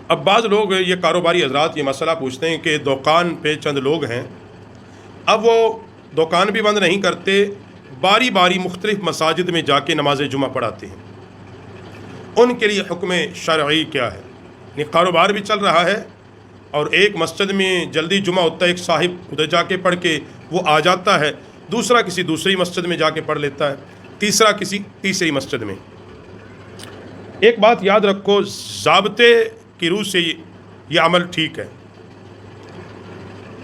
اب بعض لوگ یہ کاروباری حضرات یہ مسئلہ پوچھتے ہیں کہ دکان پہ چند لوگ ہیں، اب وہ دکان بھی بند نہیں کرتے، باری باری مختلف مساجد میں جا کے نماز جمعہ پڑھاتے ہیں، ان کے لیے حکم شرعی کیا ہے؟ یعنی کاروبار بھی چل رہا ہے اور ایک مسجد میں جلدی جمعہ ہوتا ہے، ایک صاحب ادھر جا کے پڑھ کے وہ آ جاتا ہے، دوسرا کسی دوسری مسجد میں جا کے پڑھ لیتا ہے، تیسرا کسی تیسری مسجد میں۔ ایک بات یاد رکھو، ضابطے کی روح سے یہ عمل ٹھیک ہے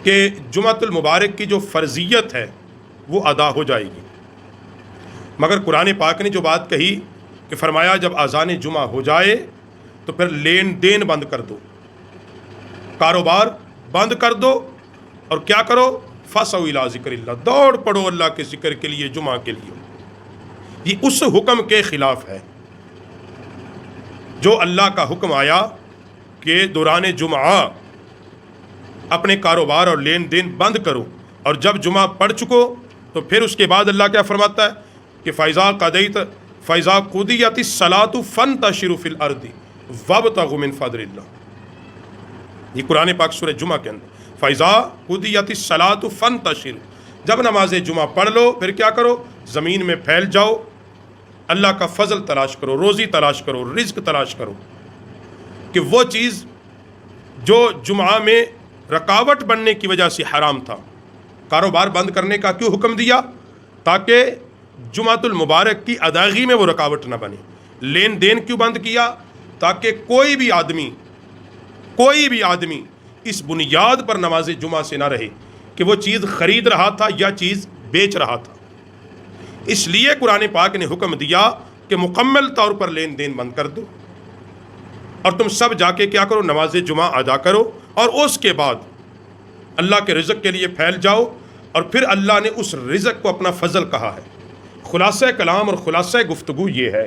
کہ جمعۃ المبارک کی جو فرضیت ہے وہ ادا ہو جائے گی، مگر قرآن پاک نے جو بات کہی کہ فرمایا جب اذان جمعہ ہو جائے تو پھر لین دین بند کر دو، کاروبار بند کر دو، اور کیا کرو؟ فَاسْعَوْا إِلَىٰ ذِكْرِ اللَّهِ، دوڑ پڑو اللہ کے ذکر کے لیے، جمعہ کے لیے۔ یہ اس حکم کے خلاف ہے جو اللہ کا حکم آیا کہ دوران جمعہ اپنے کاروبار اور لین دین بند کرو، اور جب جمعہ پڑھ چکو تو پھر اس کے بعد اللہ کیا فرماتا ہے کہ فَإِذَا قُضِيَتِ الصَّلَاةُ فَانتَشِرُوا فِي الْأَرْضِ وَابْتَغُوا مِن فَضْلِ اللَّهِ، یہ قرآن پاک سورہ جمعہ کے اندر، فَإِذَا قُضِيَتِ الصَّلَاةُ فَانتَشِرُوا، جب نماز جمعہ پڑھ لو پھر کیا کرو؟ زمین میں پھیل جاؤ، اللہ کا فضل تلاش کرو، روزی تلاش کرو، رزق تلاش کرو، کہ وہ چیز جو جمعہ میں رکاوٹ بننے کی وجہ سے حرام تھا، کاروبار بند کرنے کا کیوں حکم دیا؟ تاکہ جمعۃ المبارک کی ادائیگی میں وہ رکاوٹ نہ بنے۔ لین دین کیوں بند کیا؟ تاکہ کوئی بھی آدمی اس بنیاد پر نماز جمعہ سے نہ رہے کہ وہ چیز خرید رہا تھا یا چیز بیچ رہا تھا۔ اس لیے قرآن پاک نے حکم دیا کہ مکمل طور پر لین دین بند کر دو، اور تم سب جا کے کیا کرو؟ نماز جمعہ ادا کرو، اور اس کے بعد اللہ کے رزق کے لیے پھیل جاؤ، اور پھر اللہ نے اس رزق کو اپنا فضل کہا ہے۔ خلاصہ کلام اور خلاصہ گفتگو یہ ہے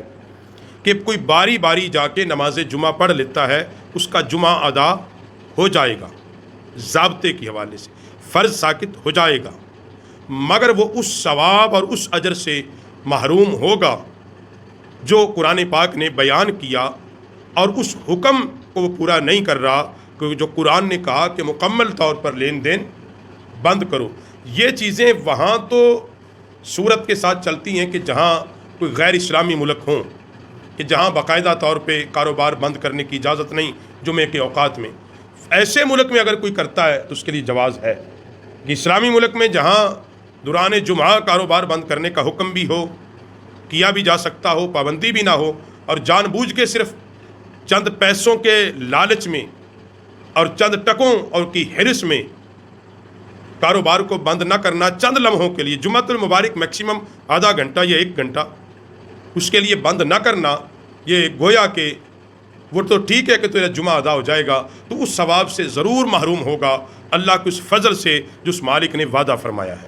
کہ کوئی باری باری جا کے نماز جمعہ پڑھ لیتا ہے، اس کا جمعہ ادا ہو جائے گا، ضابطے کے حوالے سے فرض ساقط ہو جائے گا، مگر وہ اس ثواب اور اس اجر سے محروم ہوگا جو قرآن پاک نے بیان کیا، اور اس حکم کو وہ پورا نہیں کر رہا کہ جو قرآن نے کہا کہ مکمل طور پر لین دین بند کرو۔ یہ چیزیں وہاں تو صورت کے ساتھ چلتی ہیں کہ جہاں کوئی غیر اسلامی ملک ہوں، کہ جہاں باقاعدہ طور پہ کاروبار بند کرنے کی اجازت نہیں جمعے کے اوقات میں، ایسے ملک میں اگر کوئی کرتا ہے تو اس کے لیے جواز ہے۔ کہ اسلامی ملک میں جہاں دوران جمعہ کاروبار بند کرنے کا حکم بھی ہو، کیا بھی جا سکتا ہو، پابندی بھی نہ ہو، اور جان بوجھ کے صرف چند پیسوں کے لالچ میں اور چند ٹکوں اور کی حرص میں کاروبار کو بند نہ کرنا، چند لمحوں کے لیے، جمعۃ المبارک میکسیمم آدھا گھنٹہ یا 1 گھنٹہ، اس کے لیے بند نہ کرنا، یہ گویا کہ وہ تو ٹھیک ہے کہ تیرا جمعہ ادا ہو جائے گا، تو اس ثواب سے ضرور محروم ہوگا اللہ کے اس فضل سے جو اس مالک نے وعدہ فرمایا ہے۔